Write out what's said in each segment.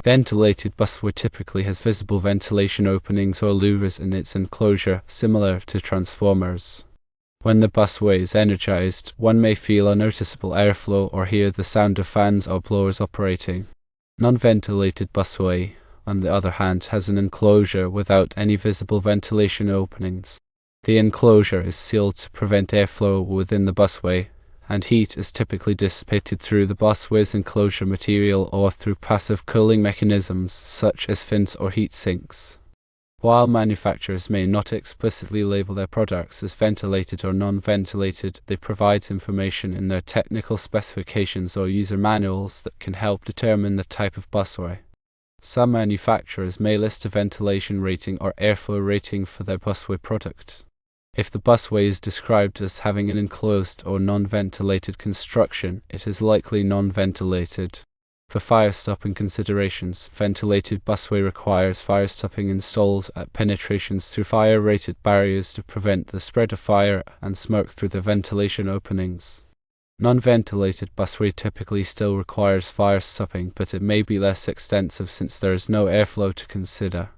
Ventilated busway typically has visible ventilation openings or louvers in its enclosure, similar to transformers. When the busway is energized, one may feel a noticeable airflow or hear the sound of fans or blowers operating. Non-ventilated busway, on the other hand, has an enclosure without any visible ventilation openings. The enclosure is sealed to prevent airflow within the busway, and heat is typically dissipated through the busway's enclosure material or through passive cooling mechanisms such as fins or heat sinks. While manufacturers may not explicitly label their products as ventilated or non-ventilated, they provide information in their technical specifications or user manuals that can help determine the type of busway. Some manufacturers may list a ventilation rating or airflow rating for their busway product. If the busway is described as having an enclosed or non-ventilated construction, it is likely non-ventilated. For fire-stopping considerations, ventilated busway requires fire-stopping installed at penetrations through fire-rated barriers to prevent the spread of fire and smoke through the ventilation openings. Non-ventilated busway typically still requires fire-stopping, but it may be less extensive since there is no airflow to consider.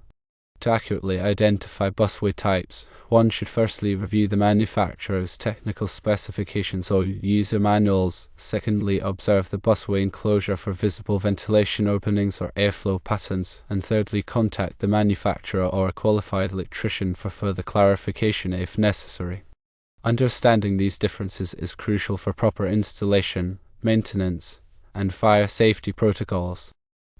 To accurately identify busway types, one should firstly review the manufacturer's technical specifications or user manuals, secondly observe the busway enclosure for visible ventilation openings or airflow patterns, and thirdly contact the manufacturer or a qualified electrician for further clarification if necessary. Understanding these differences is crucial for proper installation, maintenance, and fire safety protocols.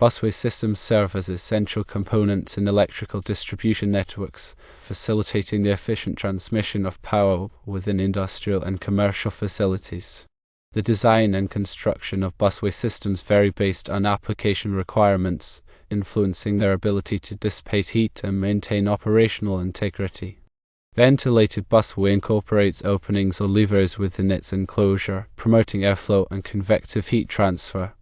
Busway systems serve as essential components in electrical distribution networks, facilitating the efficient transmission of power within industrial and commercial facilities. The design and construction of busway systems vary based on application requirements, influencing their ability to dissipate heat and maintain operational integrity. Ventilated busway incorporates openings or levers within its enclosure, promoting airflow and convective heat transfer.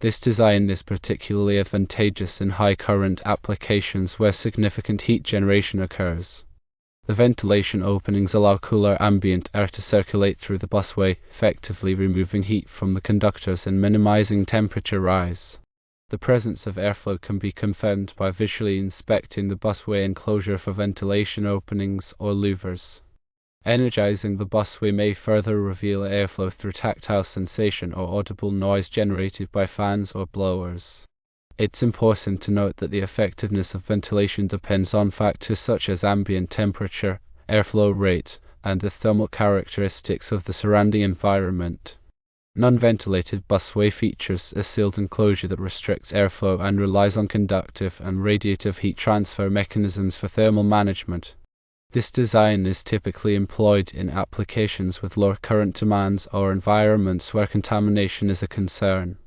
This design is particularly advantageous in high-current applications where significant heat generation occurs. The ventilation openings allow cooler ambient air to circulate through the busway, effectively removing heat from the conductors and minimizing temperature rise. The presence of airflow can be confirmed by visually inspecting the busway enclosure for ventilation openings or louvers. Energizing the busway may further reveal airflow through tactile sensation or audible noise generated by fans or blowers. It's important to note that the effectiveness of ventilation depends on factors such as ambient temperature, airflow rate, and the thermal characteristics of the surrounding environment. Non-ventilated busway features a sealed enclosure that restricts airflow and relies on conductive and radiative heat transfer mechanisms for thermal management. This design is typically employed in applications with lower current demands or environments where contamination is a concern.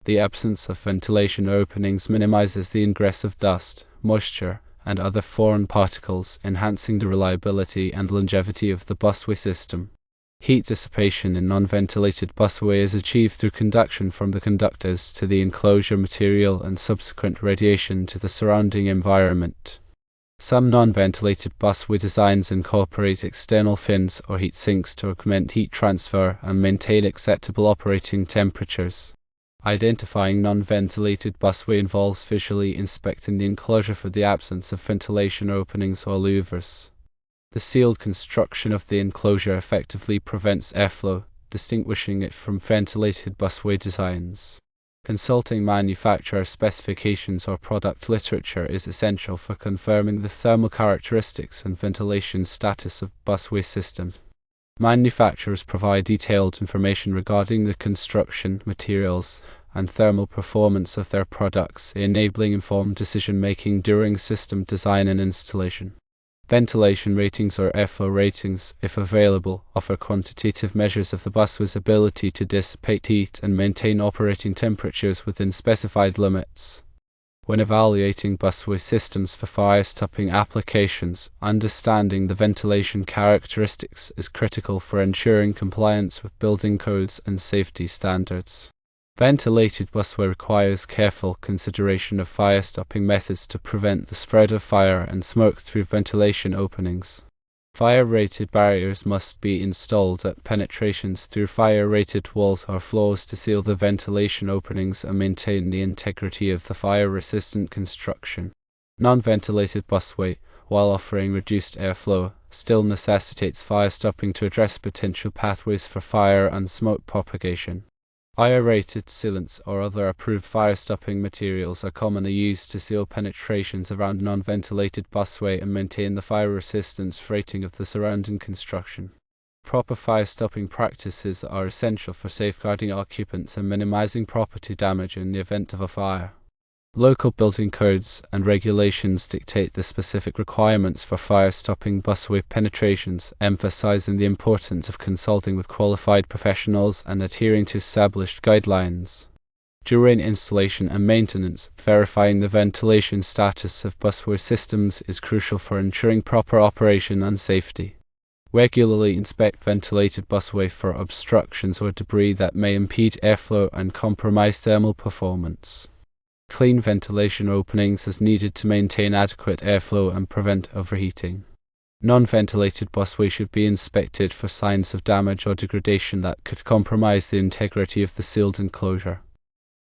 The absence of ventilation openings minimizes the ingress of dust, moisture, and other foreign particles, enhancing the reliability and longevity of the busway system. Heat dissipation in non-ventilated busway is achieved through conduction from the conductors to the enclosure material and subsequent radiation to the surrounding environment. Some non-ventilated busway designs incorporate external fins or heat sinks to augment heat transfer and maintain acceptable operating temperatures. Identifying non-ventilated busway involves visually inspecting the enclosure for the absence of ventilation openings or louvers. The sealed construction of the enclosure effectively prevents airflow, distinguishing it from ventilated busway designs. Consulting manufacturer specifications or product literature is essential for confirming the thermal characteristics and ventilation status of busway systems. Manufacturers provide detailed information regarding the construction, materials, and thermal performance of their products, enabling informed decision-making during system design and installation. Ventilation ratings or airflow ratings, if available, offer quantitative measures of the busway's ability to dissipate heat and maintain operating temperatures within specified limits. When evaluating busway systems for fire-stopping applications, understanding the ventilation characteristics is critical for ensuring compliance with building codes and safety standards. Ventilated busway requires careful consideration of fire-stopping methods to prevent the spread of fire and smoke through ventilation openings. Fire-rated barriers must be installed at penetrations through fire-rated walls or floors to seal the ventilation openings and maintain the integrity of the fire-resistant construction. Non-ventilated busway, while offering reduced airflow, still necessitates fire-stopping to address potential pathways for fire and smoke propagation. Fire-rated sealants or other approved fire-stopping materials are commonly used to seal penetrations around non-ventilated busway and maintain the fire resistance rating of the surrounding construction. Proper fire-stopping practices are essential for safeguarding occupants and minimizing property damage in the event of a fire. Local building codes and regulations dictate the specific requirements for fire-stopping busway penetrations, emphasizing the importance of consulting with qualified professionals and adhering to established guidelines. During installation and maintenance, verifying the ventilation status of busway systems is crucial for ensuring proper operation and safety. Regularly inspect ventilated busway for obstructions or debris that may impede airflow and compromise thermal performance. Clean ventilation openings as needed to maintain adequate airflow and prevent overheating. Non-ventilated busway should be inspected for signs of damage or degradation that could compromise the integrity of the sealed enclosure.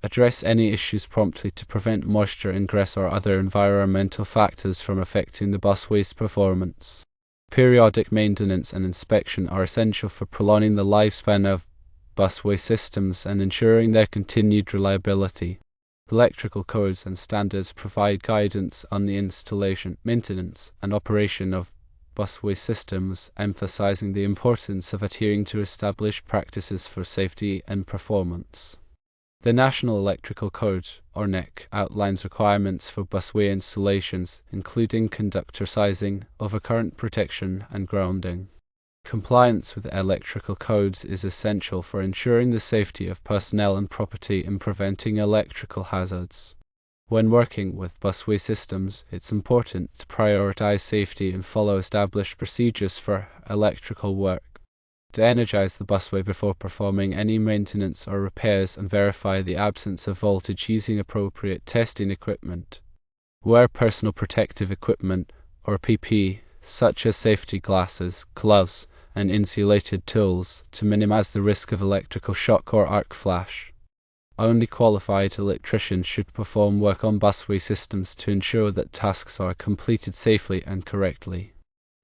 Address any issues promptly to prevent moisture ingress or other environmental factors from affecting the busway's performance. Periodic maintenance and inspection are essential for prolonging the lifespan of busway systems and ensuring their continued reliability. Electrical codes and standards provide guidance on the installation, maintenance, and operation of busway systems, emphasizing the importance of adhering to established practices for safety and performance. The National Electrical Code, or NEC, outlines requirements for busway installations, including conductor sizing, overcurrent protection, and grounding. Compliance with electrical codes is essential for ensuring the safety of personnel and property and preventing electrical hazards. When working with busway systems, it's important to prioritize safety and follow established procedures for electrical work. To energize the busway before performing any maintenance or repairs and verify the absence of voltage using appropriate testing equipment. Wear personal protective equipment, or PPE, such as safety glasses, gloves, and insulated tools to minimize the risk of electrical shock or arc flash. Only qualified electricians should perform work on busway systems to ensure that tasks are completed safely and correctly.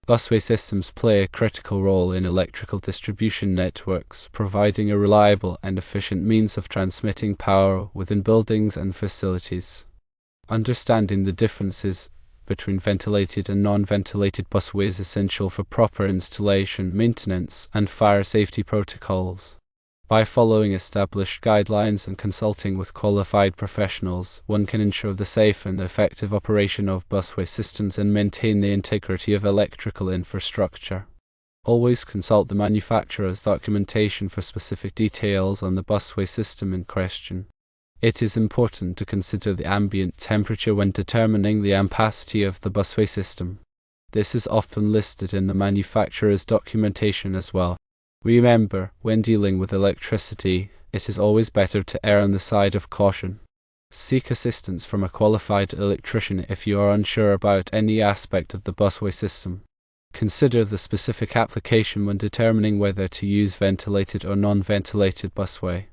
Busway systems play a critical role in electrical distribution networks, providing a reliable and efficient means of transmitting power within buildings and facilities. Understanding the differences between ventilated and non-ventilated busway is essential for proper installation, maintenance, and fire safety protocols. By following established guidelines and consulting with qualified professionals, one can ensure the safe and effective operation of busway systems and maintain the integrity of electrical infrastructure. Always consult the manufacturer's documentation for specific details on the busway system in question. It is important to consider the ambient temperature when determining the ampacity of the busway system. This is often listed in the manufacturer's documentation as well. Remember, when dealing with electricity, it is always better to err on the side of caution. Seek assistance from a qualified electrician if you are unsure about any aspect of the busway system. Consider the specific application when determining whether to use ventilated or non-ventilated busway.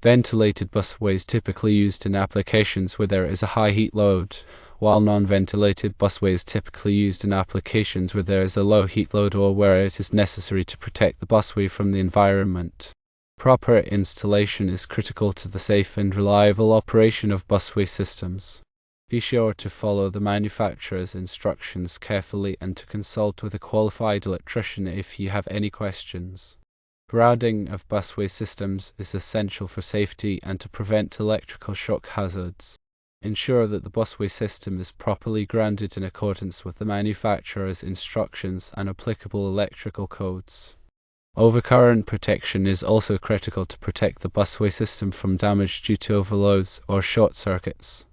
Ventilated busway is typically used in applications where there is a high heat load, while non-ventilated busway is typically used in applications where there is a low heat load or where it is necessary to protect the busway from the environment. Proper installation is critical to the safe and reliable operation of busway systems. Be sure to follow the manufacturer's instructions carefully and to consult with a qualified electrician if you have any questions. Grounding of busway systems is essential for safety and to prevent electrical shock hazards. Ensure that the busway system is properly grounded in accordance with the manufacturer's instructions and applicable electrical codes. Overcurrent protection is also critical to protect the busway system from damage due to overloads or short circuits.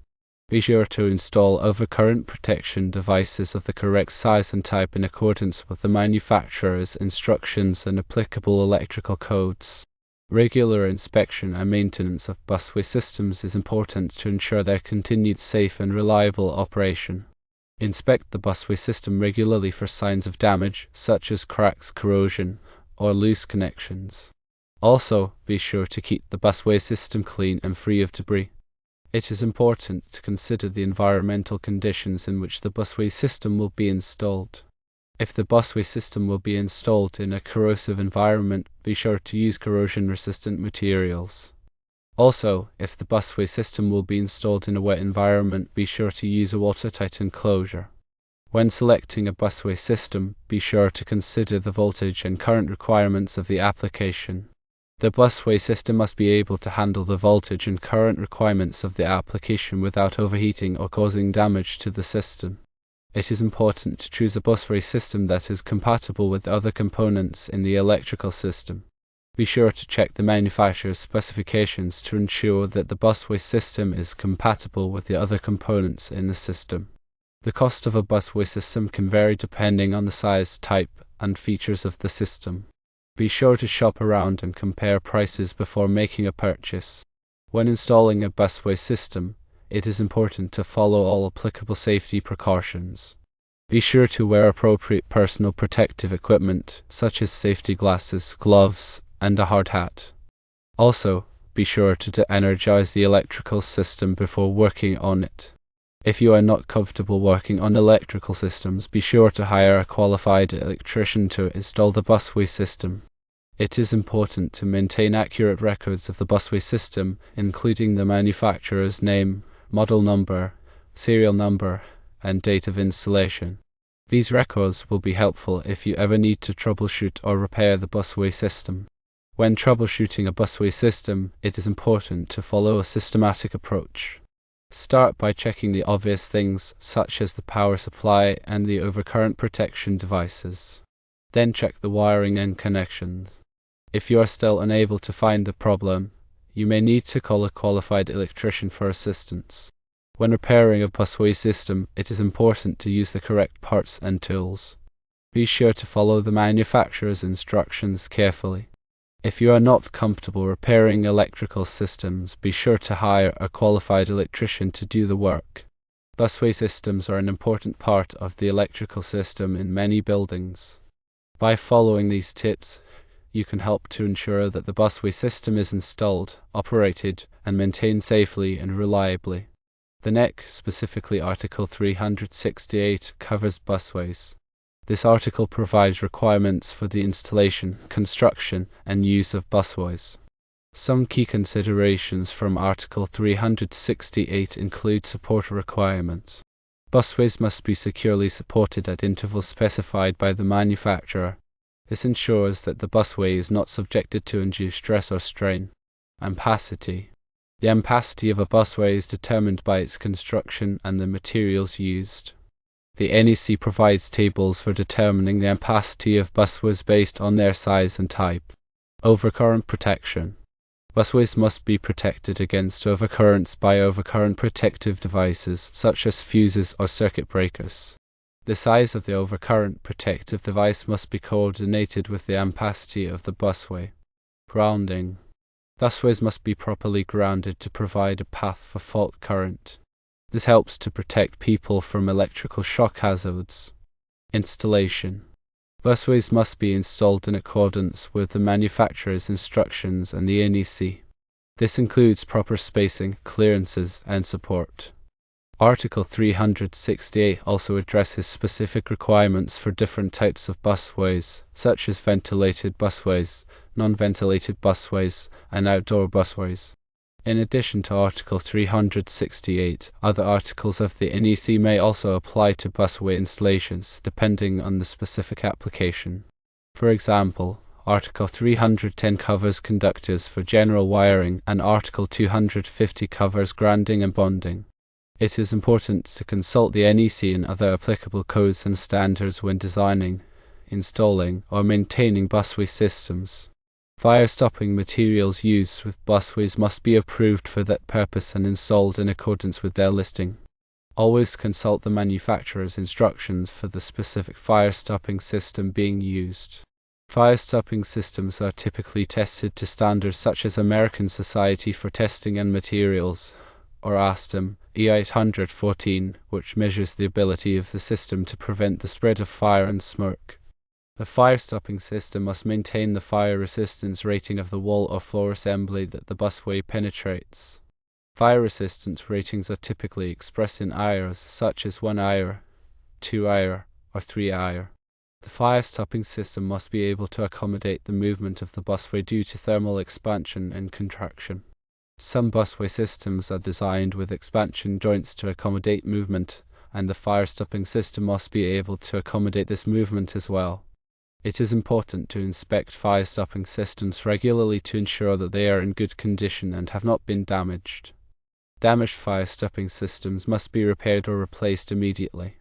Be sure to install overcurrent protection devices of the correct size and type in accordance with the manufacturer's instructions and applicable electrical codes. Regular inspection and maintenance of busway systems is important to ensure their continued safe and reliable operation. Inspect the busway system regularly for signs of damage, such as cracks, corrosion, or loose connections. Also, be sure to keep the busway system clean and free of debris. It is important to consider the environmental conditions in which the busway system will be installed. If the busway system will be installed in a corrosive environment, be sure to use corrosion-resistant materials. Also, if the busway system will be installed in a wet environment, be sure to use a watertight enclosure. When selecting a busway system, be sure to consider the voltage and current requirements of the application. The busway system must be able to handle the voltage and current requirements of the application without overheating or causing damage to the system. It is important to choose a busway system that is compatible with other components in the electrical system. Be sure to check the manufacturer's specifications to ensure that the busway system is compatible with the other components in the system. The cost of a busway system can vary depending on the size, type, and features of the system. Be sure to shop around and compare prices before making a purchase. When installing a busway system, it is important to follow all applicable safety precautions. Be sure to wear appropriate personal protective equipment, such as safety glasses, gloves, and a hard hat. Also, be sure to de-energize the electrical system before working on it. If you are not comfortable working on electrical systems, be sure to hire a qualified electrician to install the busway system. It is important to maintain accurate records of the busway system, including the manufacturer's name, model number, serial number, and date of installation. These records will be helpful if you ever need to troubleshoot or repair the busway system. When troubleshooting a busway system, it is important to follow a systematic approach. Start by checking the obvious things, such as the power supply and the overcurrent protection devices. Then check the wiring and connections. If you are still unable to find the problem, you may need to call a qualified electrician for assistance. When repairing a busway system, it is important to use the correct parts and tools. Be sure to follow the manufacturer's instructions carefully. If you are not comfortable repairing electrical systems, be sure to hire a qualified electrician to do the work. Busway systems are an important part of the electrical system in many buildings. By following these tips, you can help to ensure that the busway system is installed, operated, and maintained safely and reliably. The NEC, specifically Article 368, covers busways. This article provides requirements for the installation, construction, and use of busways. Some key considerations from Article 368 include support requirements. Busways must be securely supported at intervals specified by the manufacturer. This ensures that the busway is not subjected to undue stress or strain. Ampacity. The ampacity of a busway is determined by its construction and the materials used. The NEC provides tables for determining the ampacity of busways based on their size and type. Overcurrent protection. Busways must be protected against overcurrents by overcurrent protective devices such as fuses or circuit breakers. The size of the overcurrent protective device must be coordinated with the ampacity of the busway. Grounding. Busways must be properly grounded to provide a path for fault current. This helps to protect people from electrical shock hazards. Installation. Busways must be installed in accordance with the manufacturer's instructions and the NEC. This includes proper spacing, clearances, and support. Article 368 also addresses specific requirements for different types of busways, such as ventilated busways, non-ventilated busways, and outdoor busways. In addition to Article 368, other articles of the NEC may also apply to busway installations, depending on the specific application. For example, Article 310 covers conductors for general wiring, and Article 250 covers grounding and bonding. It is important to consult the NEC and other applicable codes and standards when designing, installing, or maintaining busway systems. Fire-stopping materials used with busways must be approved for that purpose and installed in accordance with their listing. Always consult the manufacturer's instructions for the specific fire-stopping system being used. Fire-stopping systems are typically tested to standards such as American Society for Testing and Materials, or ASTM, E814, which measures the ability of the system to prevent the spread of fire and smoke. A fire-stopping system must maintain the fire resistance rating of the wall or floor assembly that the busway penetrates. Fire resistance ratings are typically expressed in IRs, such as 1 IR, 2 IR, or 3 IR. The fire-stopping system must be able to accommodate the movement of the busway due to thermal expansion and contraction. Some busway systems are designed with expansion joints to accommodate movement, and the fire-stopping system must be able to accommodate this movement as well. It is important to inspect fire-stopping systems regularly to ensure that they are in good condition and have not been damaged. Damaged fire-stopping systems must be repaired or replaced immediately.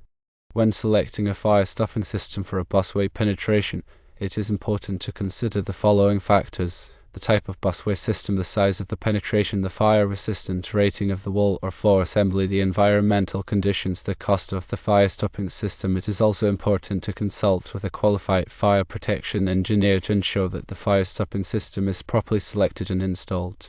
When selecting a fire-stopping system for a busway penetration, it is important to consider the following factors: the type of busway system, the size of the penetration, the fire resistance rating of the wall or floor assembly, the environmental conditions, the cost of the fire-stopping system. It is also important to consult with a qualified fire protection engineer to ensure that the fire-stopping system is properly selected and installed.